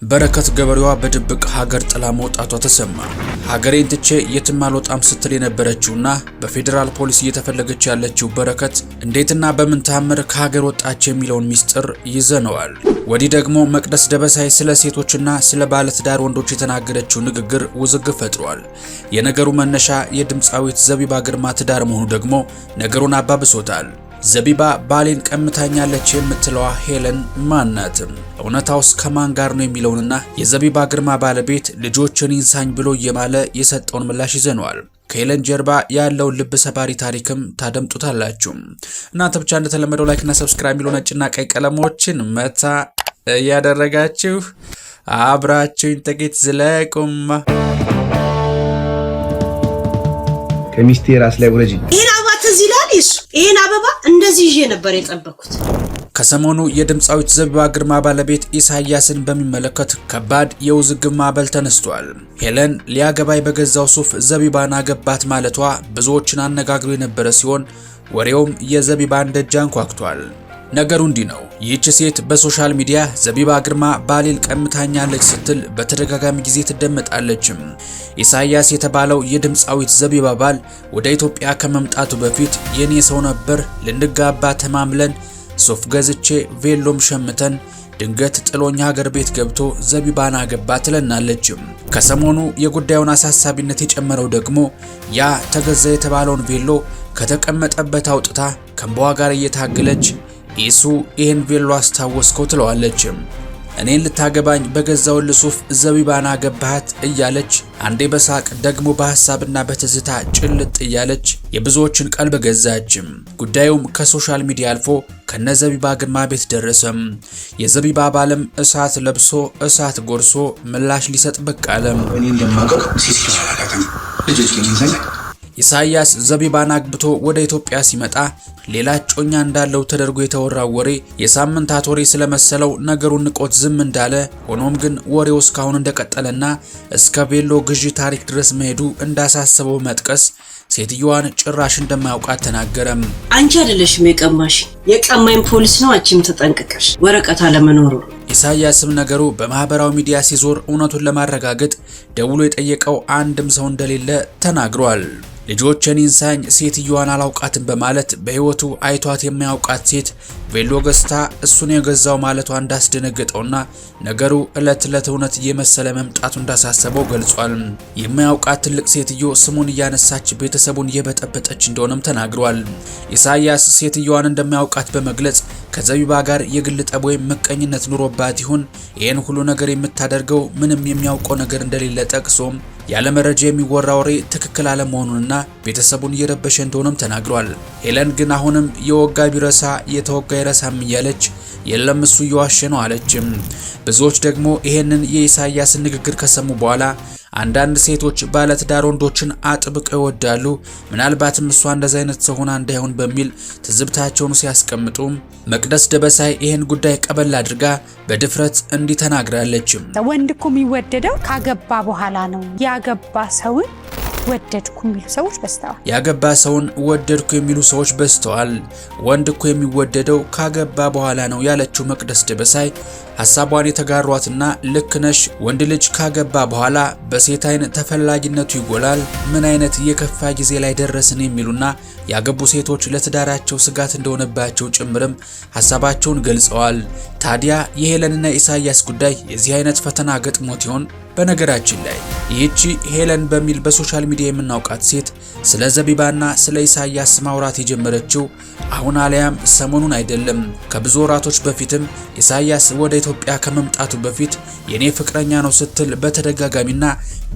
በረከት ገበሬዋ በድብቅ ሀገር ጥላ መውጣቷ ተሰማ። ሀገሬን ትቼ የትም አልወጣም ስትል የነበረችውና በፌዴራል ፖሊስ እየተፈለገች ያለችው በረከት እንዴትና በምን ተአምር ከሀገር ወጣች የሚለውን ሚስጥር ይዘነዋል። ወዲህ ደግሞ መቅደስ ደበሳይ ስለ ሴቶችና ስለ ባለትዳር ወንዶች የተናገረችው ንግግር ውዝግብ ፈጥሯል። የነገሩ መነሻ የድምፃዊት ዘቢባ ግርማ ትዳር መሆኑ ደግሞ ነገሩን አባብሶታል። ዘቢባ ባሌን ቀምታኛለች የምትለዋ ሄለን ማናትም? እውነታውስ ከማን ጋር ነው የሚለውንና የዘቢባ ግርማ ባለቤት ልጆችን ይንሳኝ ብሎ እየማለ የሰጠውን ምላሽ ይዘነዋል። ከሄለን ጀርባ ያለውን ልብ ሰባሪ ታሪክም ታደምጡታላችሁ። እናንተ ብቻ እንደተለመደው ላይክና ሰብስክራይብ የሚለው ነጭና ቀይ ቀለሞችን መታ እያደረጋችሁ አብራችሁኝ ጥቂት ዝለቁማ። ከሚስቴ ራስ ላይ ወረጂ ይሄን አበባ እንደዚህ ይዤ ነበር የጠበኩት። ከሰሞኑ የድምፃዊት ዘቢባ ግርማ ባለቤት ኢሳያስን በሚመለከት ከባድ የውዝግብ ማዕበል ተነስቷል። ሄለን ሊያገባይ በገዛው ሱፍ ዘቢባን አገባት ማለቷ ብዙዎችን አነጋግሮ የነበረ ሲሆን ወሬውም የዘቢባን ደጅ አንኳኩቷል። ነገሩ እንዲህ ነው። ይህች ሴት በሶሻል ሚዲያ ዘቢባ ግርማ ባሌን ቀምታኛለች ስትል በተደጋጋሚ ጊዜ ትደመጣለችም። ኢሳያስ የተባለው የድምፃዊት ዘቢባ ባል ወደ ኢትዮጵያ ከመምጣቱ በፊት የኔ ሰው ነበር፣ ልንጋባ ተማምለን ሱፍ ገዝቼ ቬሎም ሸምተን ድንገት ጥሎኛ ሀገር ቤት ገብቶ ዘቢባን አገባ ትለናለችም። ከሰሞኑ የጉዳዩን አሳሳቢነት የጨመረው ደግሞ ያ ተገዛ የተባለውን ቬሎ ከተቀመጠበት አውጥታ ከእንባዋ ጋር እየታገለች ኢሱ ይሄን ቬሎ አስታወስከው ትለዋለችም። እኔን ልታገባኝ በገዛው ሱፍ ዘቢባን አገባሃት እያለች አንዴ በሳቅ ደግሞ በሐሳብና በትዝታ ጭልጥ እያለች የብዙዎችን ቀልብ ገዛችም። ጉዳዩም ከሶሻል ሚዲያ አልፎ ከነዘቢባ ግርማ ቤት ደረሰም። የዘቢባ ባለም እሳት ለብሶ እሳት ጎርሶ ምላሽ ሊሰጥ ብቅ አለም። ኢሳያስ ዘቢባን አግብቶ ወደ ኢትዮጵያ ሲመጣ ሌላ ጮኛ እንዳለው ተደርጎ የተወራው ወሬ የሳምንታት ወሬ ስለመሰለው ነገሩን ንቆት ዝም እንዳለ፣ ሆኖም ግን ወሬው እስካሁን እንደቀጠለና እስከ ቬሎ ግዢ ታሪክ ድረስ መሄዱ እንዳሳሰበው መጥቀስ ሴትዮዋን ጭራሽ እንደማያውቃት ተናገረም። አንቺ አይደለሽም የቀማኝ ፖሊስ ነው። አንቺም ተጠንቅቀሽ ወረቀት አለመኖሩ። ኢሳያስም ነገሩ በማህበራዊ ሚዲያ ሲዞር እውነቱን ለማረጋገጥ ደውሎ የጠየቀው አንድም ሰው እንደሌለ ተናግሯል። ልጆችን ይንሳኝ ሴትዮዋን አላውቃትም በማለት በህይወቱ አይቷት የማያውቃት ሴት ቬሎ ገዝታ እሱን የገዛው ማለቷ እንዳስደነገጠውና ነገሩ ዕለት ዕለት እውነት እየመሰለ መምጣቱ እንዳሳሰበው ገልጿል። የማያውቃት ትልቅ ሴትዮ ስሙን እያነሳች ቤተሰቡን እየበጠበጠች እንደሆነም ተናግሯል። ኢሳያስ ሴትዮዋን እንደማያውቃት በመግለጽ ከዘቢባ ጋር የግል ጠብ ወይም ምቀኝነት ኑሮባት ይሁን ይህን ሁሉ ነገር የምታደርገው ምንም የሚያውቀው ነገር እንደሌለ ጠቅሶም ያለ መረጃ የሚወራ ወሬ ትክክል አለመሆኑንና ቤተሰቡን እየረበሸ እንደሆነም ተናግሯል። ሄለን ግን አሁንም የወጋ ቢረሳ የተወጋ ይረሳም እያለች የለም እሱ እየዋሸ ነው አለችም። ብዙዎች ደግሞ ይሄንን የኢሳያስን ንግግር ከሰሙ በኋላ አንዳንድ ሴቶች ባለትዳር ወንዶችን አጥብቀው ይወዳሉ፣ ምናልባትም እሷ እንደዛ አይነት ሰው ሆና እንዳይሆን በሚል ትዝብታቸውን ሲያስቀምጡ መቅደስ ደበሳይ ይሄን ጉዳይ ቀበል አድርጋ በድፍረት እንዲህ ተናግራለችም። ወንድ እኮ የሚወደደው ካገባ በኋላ ነው። ያገባ ሰውን ወደድኩ የሚሉ ሰዎች በስተዋል። ያገባ ሰውን ወደድኩ የሚሉ ሰዎች በስተዋል። ወንድ እኮ የሚወደደው ካገባ በኋላ ነው ያለችው መቅደስ ደበሳይ ሐሳቧን የተጋሯትና ልክ ነሽ፣ ወንድ ልጅ ካገባ በኋላ በሴት አይን ተፈላጊነቱ ይጎላል፣ ምን አይነት የከፋ ጊዜ ላይ ደረስን የሚሉና ያገቡ ሴቶች ለትዳራቸው ስጋት እንደሆነባቸው ጭምርም ሐሳባቸውን ገልጸዋል። ታዲያ የሄለንና ኢሳያስ ጉዳይ የዚህ አይነት ፈተና ገጥሞት ይሆን? በነገራችን ላይ ይህቺ ሄለን በሚል በሶሻል ሚዲያ የምናውቃት ሴት ስለ ዘቢባና ስለ ኢሳያስ ማውራት የጀመረችው አሁን አለያም ሰሞኑን አይደለም። ከብዙ ወራቶች በፊትም ኢሳያስ ወደ ኢትዮጵያ ከመምጣቱ በፊት የኔ ፍቅረኛ ነው ስትል በተደጋጋሚና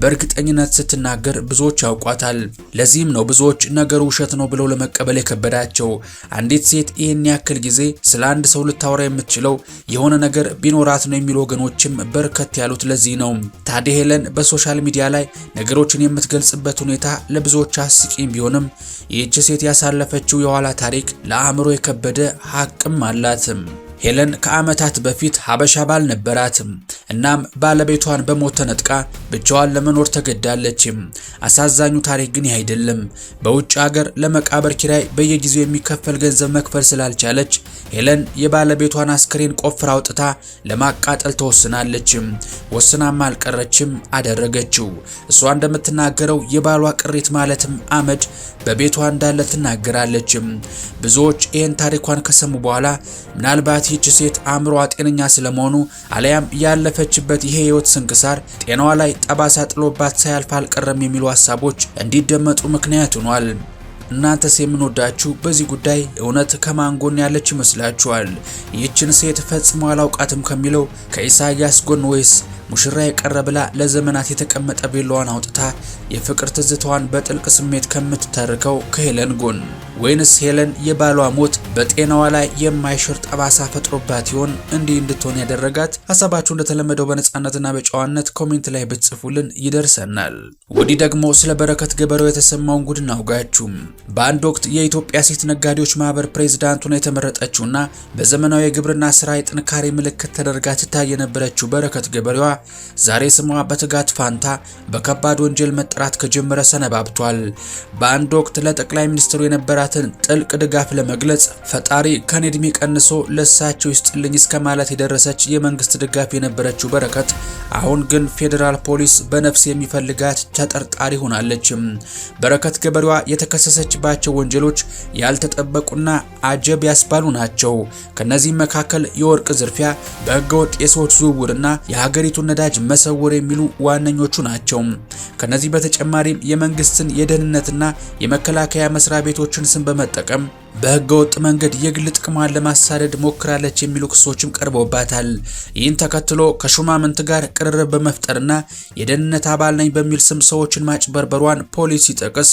በእርግጠኝነት ስትናገር ብዙዎች ያውቋታል። ለዚህም ነው ብዙዎች ነገሩ ውሸት ነው ብለው ለመቀበል የከበዳቸው። አንዲት ሴት ይህን ያክል ጊዜ ስለ አንድ ሰው ልታወራ የምትችለው የሆነ ነገር ቢኖራት ነው የሚሉ ወገኖችም በርከት ያሉት ለዚህ ነው። ታዲያ ሄለን በሶሻል ሚዲያ ላይ ነገሮችን የምትገልጽበት ሁኔታ ለብዙዎች አስቂኝ ቢሆንም ይህች ሴት ያሳለፈችው የኋላ ታሪክ ለአእምሮ የከበደ ሀቅም አላትም። ሄለን ከዓመታት በፊት ሀበሻ ባል ነበራትም። እናም ባለቤቷን በሞት ተነጥቃ ብቻዋን ለመኖር ተገዳለችም። አሳዛኙ ታሪክ ግን አይደለም። በውጭ ሀገር ለመቃብር ኪራይ በየጊዜው የሚከፈል ገንዘብ መክፈል ስላልቻለች ሄለን የባለቤቷን አስክሬን ቆፍራ አውጥታ ለማቃጠል ተወስናለች። ወስናም አልቀረችም፣ አደረገችው። እሷ እንደምትናገረው የባሏ ቅሪት ማለትም አመድ በቤቷ እንዳለ ትናገራለች። ብዙዎች ይህን ታሪኳን ከሰሙ በኋላ ምናልባት ይህች ሴት አእምሮዋ ጤነኛ ስለመሆኑ አለያም ያለፈችበት ይሄ ህይወት ስንክሳር ጤናዋ ላይ ጠባሳ ጥሎባት ሳያልፍ አልቀረም የሚሉ ሀሳቦች እንዲደመጡ ምክንያት ሆኗል። እናንተስ የምንወዳችሁ በዚህ ጉዳይ እውነት ከማን ጎን ያለች ይመስላችኋል? ይህችን ሴት ፈጽሞ አላውቃትም ከሚለው ከኢሳያስ ጎን ወይስ ሙሽራ የቀረ ብላ ለዘመናት የተቀመጠ ቤሏን አውጥታ የፍቅር ትዝታዋን በጥልቅ ስሜት ከምትተርከው ከሄለን ጎን? ወይንስ ሄለን የባሏ ሞት በጤናዋ ላይ የማይሽር ጠባሳ ፈጥሮባት ይሆን እንዲህ እንድትሆን ያደረጋት? ሀሳባችሁ እንደተለመደው በነጻነትና በጨዋነት ኮሜንት ላይ ብትጽፉልን ይደርሰናል። ወዲህ ደግሞ ስለ በረከት ገበሬው የተሰማውን ጉድ እናውጋችሁ። በአንድ ወቅት የኢትዮጵያ ሴት ነጋዴዎች ማህበር ፕሬዝዳንቱን የተመረጠችውና በዘመናዊ የግብርና ስራ የጥንካሬ ምልክት ተደርጋ ትታይ የነበረችው በረከት ገበሬዋ ዛሬ ስሟ በትጋት ፋንታ በከባድ ወንጀል መጠራት ከጀመረ ሰነባብቷል። በአንድ ወቅት ለጠቅላይ ሚኒስትሩ የነበራትን ጥልቅ ድጋፍ ለመግለጽ ፈጣሪ ከኔ እድሜ ቀንሶ ለሳቸው ይስጥልኝ እስከ ማለት የደረሰች የመንግስት ድጋፍ የነበረችው በረከት አሁን ግን ፌዴራል ፖሊስ በነፍስ የሚፈልጋት ተጠርጣሪ ሆናለች። በረከት ገበሬዋ የተከሰሰችባቸው ወንጀሎች ያልተጠበቁና አጀብ ያስባሉ ናቸው። ከነዚህም መካከል የወርቅ ዝርፊያ፣ በህገወጥ የሰዎች ዝውውርና የሀገሪቱን ነዳጅ መሰወር የሚሉ ዋነኞቹ ናቸው። ከነዚህ በተጨማሪም የመንግስትን የደህንነትና የመከላከያ መስሪያ ቤቶችን ስም በመጠቀም በህገወጥ መንገድ የግል ጥቅሟን ለማሳደድ ሞክራለች የሚሉ ክሶችም ቀርበውባታል። ይህን ተከትሎ ከሹማምንት ጋር ቅርርብ በመፍጠርና የደህንነት አባል ነኝ በሚል ስም ሰዎችን ማጭበርበሯን ፖሊስ ሲጠቅስ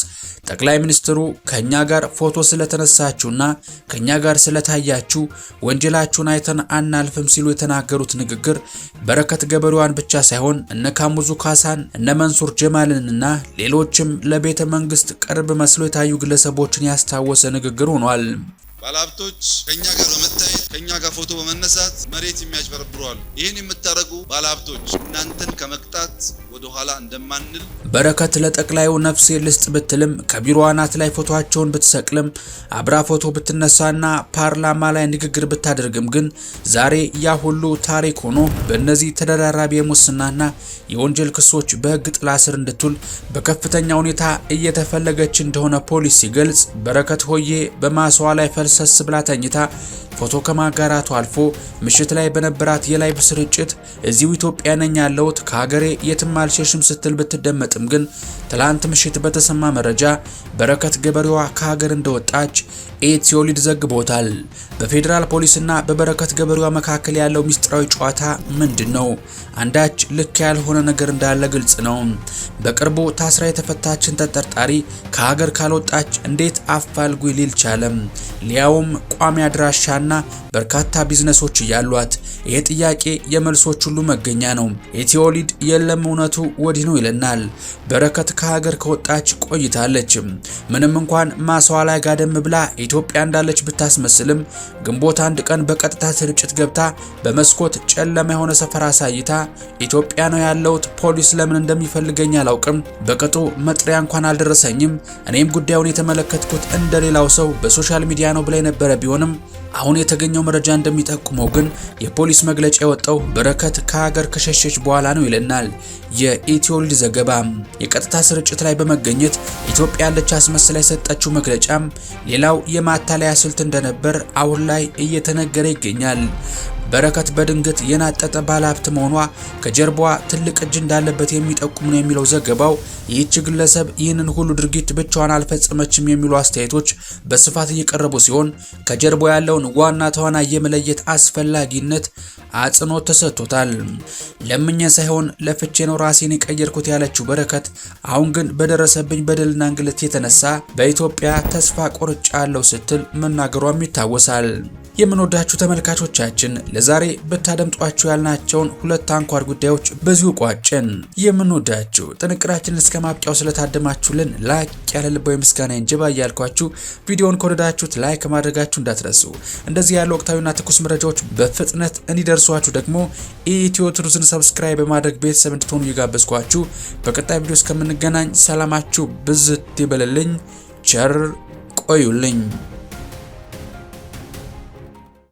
ጠቅላይ ሚኒስትሩ ከኛ ጋር ፎቶ ስለተነሳችሁና ከኛ ጋር ስለታያችሁ ወንጀላችሁን አይተን አናልፍም ሲሉ የተናገሩት ንግግር በረከት ገበሬዋን ብቻ ሳይሆን እነ ካሙዙ ካሳን፣ እነ መንሱር ጀማልንና ሌሎችም ለቤተ መንግስት ቅርብ መስሎ የታዩ ግለሰቦችን ያስታወሰ ንግግር ሆኗል። ባለሀብቶች ከኛ ጋር በመታየት ከኛ ጋር ፎቶ በመነሳት መሬት የሚያጭበረብሩ አሉ። ይህን የምታደርጉ ባለሀብቶች እናንተን ከመቅጣት ወደ ኋላ እንደማንል። በረከት ለጠቅላዩ ነፍሴ ልስጥ ብትልም ከቢሮዋ አናት ላይ ፎቶአቸውን ብትሰቅልም አብራ ፎቶ ብትነሳና ፓርላማ ላይ ንግግር ብታደርግም ግን ዛሬ ያ ሁሉ ታሪክ ሆኖ በእነዚህ ተደራራቢ የሙስናና የወንጀል ክሶች በህግ ጥላ ስር እንድትውል በከፍተኛ ሁኔታ እየተፈለገች እንደሆነ ፖሊስ ሲገልጽ በረከት ሆዬ በማስዋ ላይ ፈልሰስ ብላ ተኝታ ፎቶ ከማጋራቱ አልፎ ምሽት ላይ በነበራት የላይቭ ስርጭት እዚሁ ኢትዮጵያ ነኝ ያለሁት ከሀገሬ የትም አልሸሽም ስትል ብትደመጥም ግን ትላንት ምሽት በተሰማ መረጃ በረከት ገበሬዋ ከሀገር እንደወጣች ኢትዮሊድ ዘግቦታል። በፌዴራል ፖሊስና በበረከት ገበሬዋ መካከል ያለው ሚስጥራዊ ጨዋታ ምንድነው? አንዳች ልክ ያልሆነ ነገር እንዳለ ግልጽ ነው። በቅርቡ ታስራ የተፈታችን ተጠርጣሪ ከሀገር ካልወጣች እንዴት አፋልጉ ሊል ቻለም? ሊያውም ቋሚ አድራሻና በርካታ ቢዝነሶች ያሏት። ይሄ ጥያቄ የመልሶች ሁሉ መገኛ ነው። ኢትዮሊድ የለም እውነቱ ወዲህ ነው ይለናል። በረከት ከሀገር ከወጣች ቆይታለች። ምንም እንኳን ማስዋ ላይ ጋደም ብላ ኢትዮጵያ እንዳለች ብታስመስልም ግንቦት አንድ ቀን በቀጥታ ስርጭት ገብታ በመስኮት ጨለማ የሆነ ሰፈር አሳይታ ኢትዮጵያ ነው ያለሁት፣ ፖሊስ ለምን እንደሚፈልገኝ አላውቅም፣ በቅጡ መጥሪያ እንኳን አልደረሰኝም፣ እኔም ጉዳዩን የተመለከትኩት እንደሌላው ሰው በሶሻል ሚዲያ ነው ብላ የነበረ ቢሆንም አሁን የተገኘው መረጃ እንደሚጠቁመው ግን የፖሊስ መግለጫ የወጣው በረከት ከሀገር ከሸሸች በኋላ ነው ይለናል የኢትዮሊድ ዘገባ። የቀጥታ ስርጭት ላይ በመገኘት ኢትዮጵያ ያለች አስመስላ የሰጠችው መግለጫም ሌላው የማታለያ ስልት እንደነበር አሁን ላይ እየተነገረ ይገኛል። በረከት በድንገት የናጠጠ ባለሀብት መሆኗ ከጀርባዋ ትልቅ እጅ እንዳለበት የሚጠቁም ነው የሚለው ዘገባው። ይህች ግለሰብ ይህንን ሁሉ ድርጊት ብቻዋን አልፈጸመችም የሚሉ አስተያየቶች በስፋት እየቀረቡ ሲሆን ከጀርባው ያለውን ዋና ተዋናይ የመለየት አስፈላጊነት አጽንኦት ተሰጥቶታል። ለምኜ ሳይሆን ለፍቼ ነው ራሴን የቀየርኩት ያለችው በረከት አሁን ግን በደረሰብኝ በደልና እንግልት የተነሳ በኢትዮጵያ ተስፋ ቆርጫለሁ ስትል መናገሯም ይታወሳል። የምንወዳችሁ ተመልካቾቻችን ለዛሬ ብታደምጧቸው ያልናቸውን ሁለት አንኳር ጉዳዮች በዚሁ ቋጨን። የምንወዳችሁ ጥንቅራችንን እስከ ማብቂያው ስለታደማችሁልን ላይክ ያለ ልባዊ ምስጋና እንጀባ እያልኳችሁ ቪዲዮውን ከወደዳችሁት ላይክ ማድረጋችሁ እንዳትረሱ። እንደዚህ ያሉ ወቅታዊና ትኩስ መረጃዎች በፍጥነት እንዲደርሷችሁ ደግሞ ኢትዮ ትሩዝን ሰብስክራይብ በማድረግ ቤተሰብ እንድትሆኑ እየጋበዝኳችሁ በቀጣይ ቪዲዮ እስከምንገናኝ ሰላማችሁ ብዝት ይበልልኝ። ቸር ቆዩልኝ።